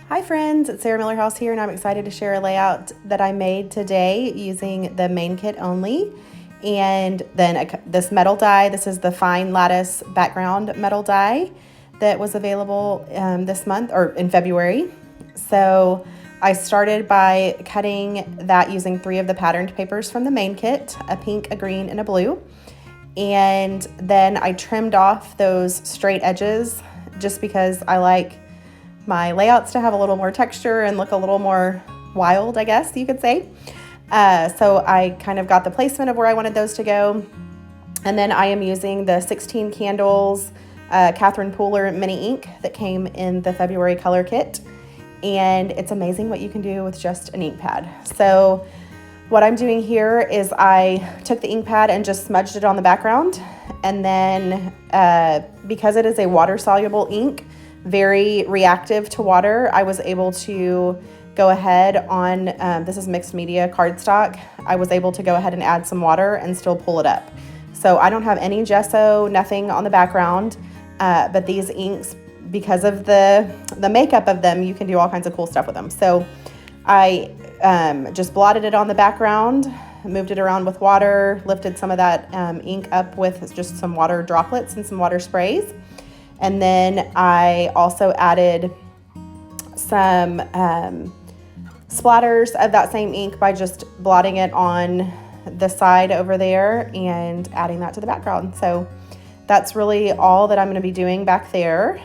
Hi friends, it's Sarah Millerhouse here, and I'm excited to share a layout that I made today using the main kit only. And then this metal die, this is the fine lattice background metal die that was available this month or in February. So I started by cutting that using 3 of the patterned papers from the main kit, a pink, a green, and a blue. And then I trimmed off those straight edges just because I like my layouts to have a little more texture and look a little more wild, I guess you could say. So I kind of got the placement of where I wanted those to go. And then I am using the 16 candles Catherine Pooler mini ink that came in the February color kit. And it's amazing what you can do with just an ink pad. So what I'm doing here is I took the ink pad and just smudged it on the background. And then because it is a water soluble ink, very reactive to water, I was able to go ahead on, this is mixed media cardstock, I was able to go ahead and add some water and still pull it up. So I don't have any gesso, nothing on the background, but these inks, because of the makeup of them, you can do all kinds of cool stuff with them. So I just blotted it on the background, moved it around with water, lifted some of that ink up with just some water droplets and some water sprays. And then I also added some splatters of that same ink by just blotting it on the side over there and adding that to the background. So that's really all that I'm going to be doing back there.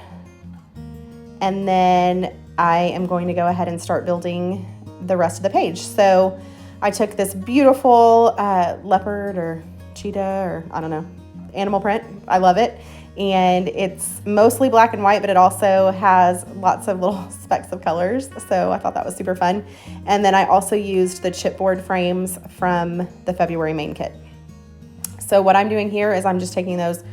And then I am going to go ahead and start building the rest of the page. So I took this beautiful leopard or cheetah or I don't know, animal print. I love it. And it's mostly black and white, but it also has lots of little specks of colors. So I thought that was super fun. And then I also used the chipboard frames from the February main kit. So what I'm doing here is I'm just taking those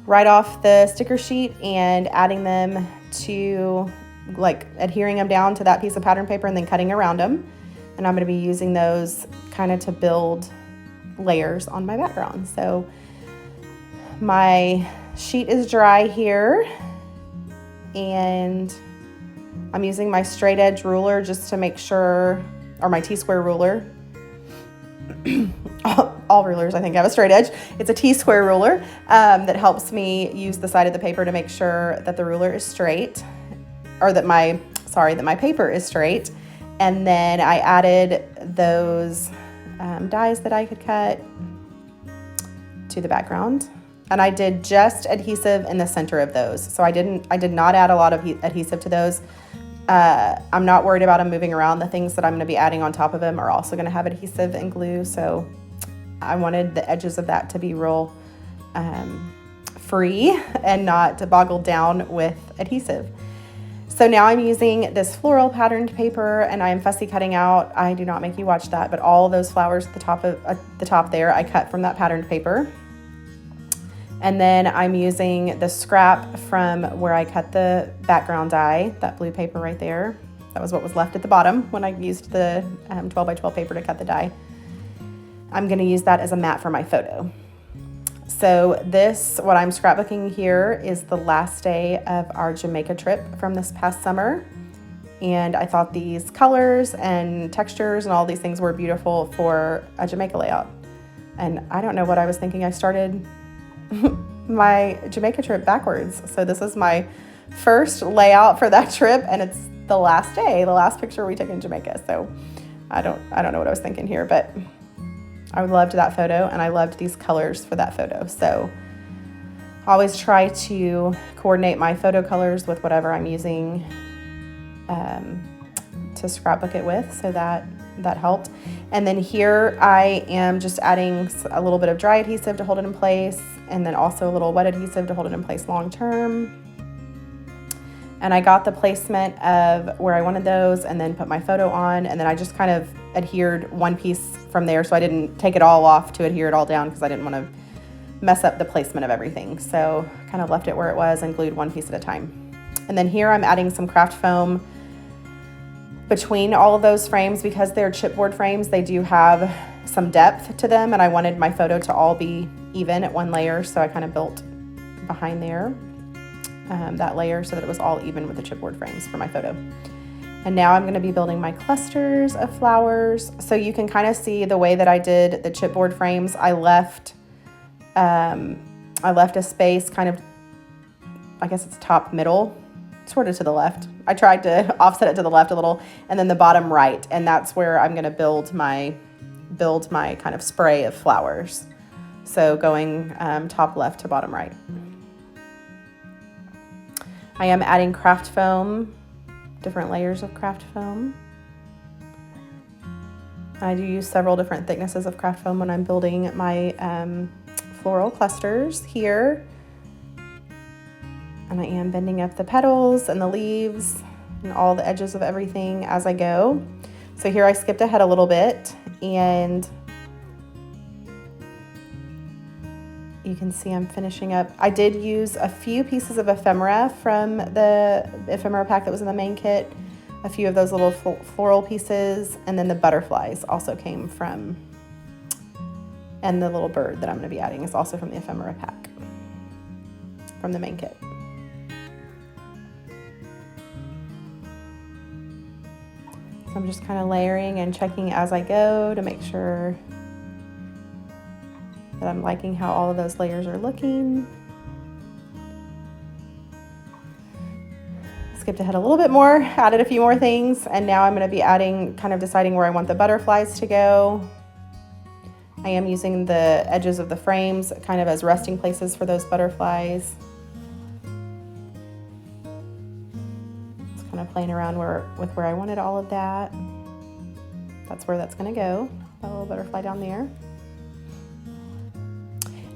right off the sticker sheet and adding them to, like, adhering them down to that piece of pattern paper and then cutting around them. And I'm going to be using those kind of to build layers on my background. So my sheet is dry here, and I'm using my straight edge ruler just to make sure, or my T-square ruler. All rulers I think have a straight edge. It's a T-square ruler that helps me use the side of the paper to make sure that the ruler is straight, or that my paper is straight. And then I added those dies that I could cut to the background. And I did just adhesive in the center of those. So I did not add a lot of adhesive to those. I'm not worried about them moving around. The things that I'm gonna be adding on top of them are also gonna have adhesive and glue. So I wanted the edges of that to be real free and not boggled down with adhesive. So now I'm using this floral patterned paper and I'm fussy cutting out. I do not make you watch that, but all of those flowers at the top there, I cut from that patterned paper. And then I'm using the scrap from where I cut the background die, that blue paper right there. That was what was left at the bottom when I used the 12 by 12 paper to cut the die. I'm gonna use that as a mat for my photo. So what I'm scrapbooking here is the last day of our Jamaica trip from this past summer. And I thought these colors and textures and all these things were beautiful for a Jamaica layout. And I don't know what I was thinking. I started my Jamaica trip backwards. So this is my first layout for that trip, and it's the last day, the last picture we took in Jamaica. So I don't know what I was thinking here, but I loved that photo and I loved these colors for that photo. So I always try to coordinate my photo colors with whatever I'm using to scrapbook it with, so that helped. And then here I am just adding a little bit of dry adhesive to hold it in place, and then also a little wet adhesive to hold it in place long term. And I got the placement of where I wanted those and then put my photo on, and then I just kind of adhered one piece from there, so I didn't take it all off to adhere it all down because I didn't want to mess up the placement of everything. So kind of left it where it was and glued one piece at a time. And then here I'm adding some craft foam between all of those frames because they're chipboard frames. They do have some depth to them, and I wanted my photo to all be even at one layer, so I kind of built behind there that layer so that it was all even with the chipboard frames for my photo. And now I'm going to be building my clusters of flowers. So you can kind of see the way that I did the chipboard frames. I left a space kind of, I guess it's top middle, sort of to the left. I tried to offset it to the left a little, and then the bottom right. And that's where I'm going to build my kind of spray of flowers. So going top left to bottom right. I am adding craft foam, different layers of craft foam. I do use several different thicknesses of craft foam when I'm building my floral clusters here. And I am bending up the petals and the leaves and all the edges of everything as I go. So here I skipped ahead a little bit, and you can see I'm finishing up. I did use a few pieces of ephemera from the ephemera pack that was in the main kit, a few of those little floral pieces, and then the butterflies also came from, and the little bird that I'm going to be adding is also from the ephemera pack from the main kit. So I'm just kind of layering and checking as I go to make sure that I'm liking how all of those layers are looking. Skipped ahead a little bit more, added a few more things, and now I'm going to be deciding where I want the butterflies to go. I am using the edges of the frames kind of as resting places for those butterflies. Just kind of playing around with where I wanted all of that. That's where that's going to go, that little butterfly down there.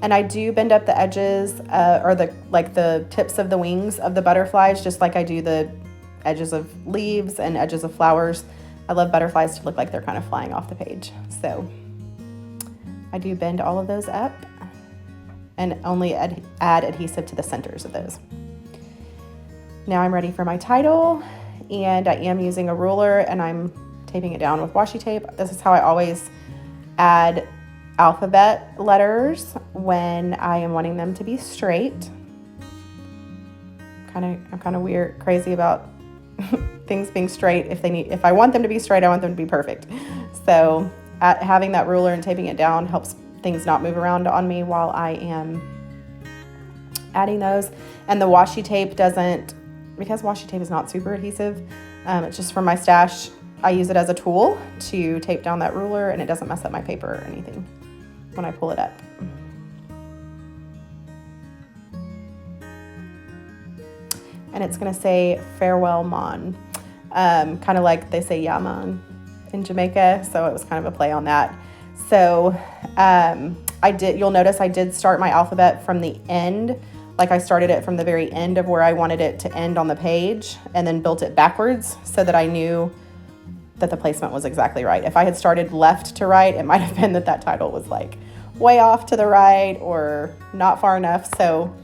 And I do bend up the edges or the tips of the wings of the butterflies, just like I do the edges of leaves and edges of flowers. I love butterflies to look like they're kind of flying off the page. So I do bend all of those up and only add adhesive to the centers of those. Now I'm ready for my title, and I am using a ruler and I'm taping it down with washi tape. This is how I always add alphabet letters when I am wanting them to be straight. I'm kind of weird, crazy about things being straight. If I want them to be straight, I want them to be perfect. So having that ruler and taping it down helps things not move around on me while I am adding those. And the washi tape because washi tape is not super adhesive, it's just from my stash. I use it as a tool to tape down that ruler, and it doesn't mess up my paper or anything when I pull it up. And it's going to say farewell Mon, kind of like they say Yaman in Jamaica, so it was kind of a play on that. So you'll notice I did start my alphabet from the end, like I started it from the very end of where I wanted it to end on the page, and then built it backwards so that I knew that the placement was exactly right. If I had started left to right, it might have been that title was like way off to the right or not far enough. So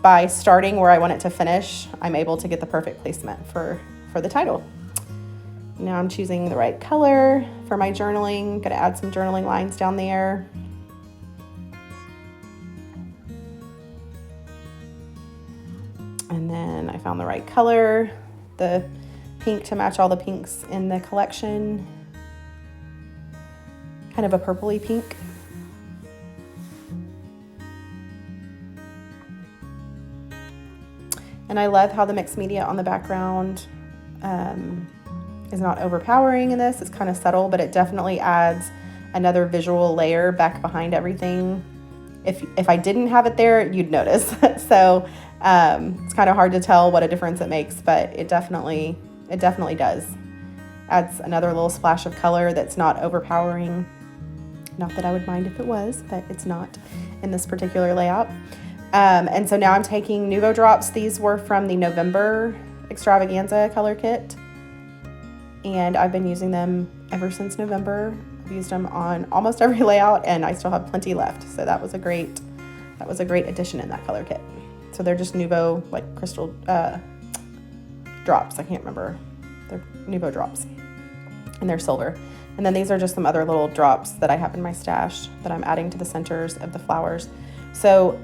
by starting where I want it to finish, I'm able to get the perfect placement for the title. Now I'm choosing the right color for my journaling. Gonna add some journaling lines down there. And then I found the right color, the pink to match all the pinks in the collection. Kind of a purpley pink. And I love how the mixed media on the background is not overpowering in this. It's kind of subtle, but it definitely adds another visual layer back behind everything. If I didn't have it there, you'd notice. So it's kind of hard to tell what a difference it makes, but it definitely does. Adds another little splash of color that's not overpowering. Not that I would mind if it was, but it's not in this particular layout. And so now I'm taking Nuvo drops. These were from the November Extravaganza color kit, and I've been using them ever since November. I've used them on almost every layout, and I still have plenty left. So that was a great addition in that color kit. So they're just Nuvo like crystal drops. I can't remember. They're Nuvo drops, and they're silver. And then these are just some other little drops that I have in my stash that I'm adding to the centers of the flowers. So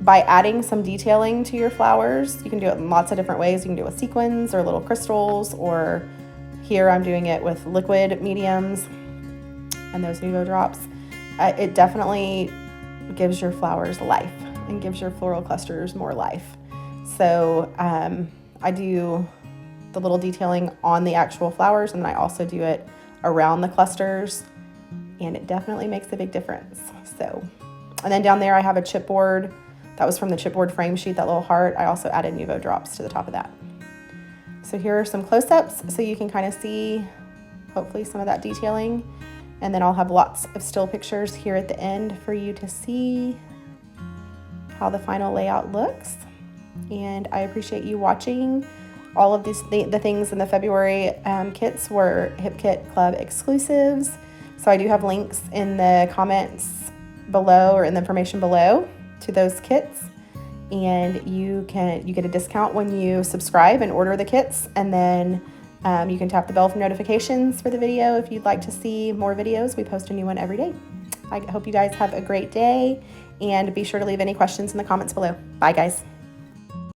by adding some detailing to your flowers, you can do it in lots of different ways. You can do it with sequins or little crystals, or Here I'm doing it with liquid mediums and those Nuvo drops. It definitely gives your flowers life and gives your floral clusters more life. So I do the little detailing on the actual flowers, and then I also do it around the clusters, and it definitely makes a big difference. So, and then down there I have a chipboard. That was from the chipboard frame sheet, that little heart. I also added Nuvo drops to the top of that. So here are some close-ups so you can kind of see, hopefully, some of that detailing. And then I'll have lots of still pictures here at the end for you to see how the final layout looks. And I appreciate you watching. All of these the things in the February kits were Hip Kit Club exclusives. So I do have links in the comments below or in the information below to those kits. And you get a discount when you subscribe and order the kits. And then you can tap the bell for notifications for the video if you'd like to see more videos. We post a new one every day. I hope you guys have a great day, and be sure to leave any questions in the comments below. Bye, guys.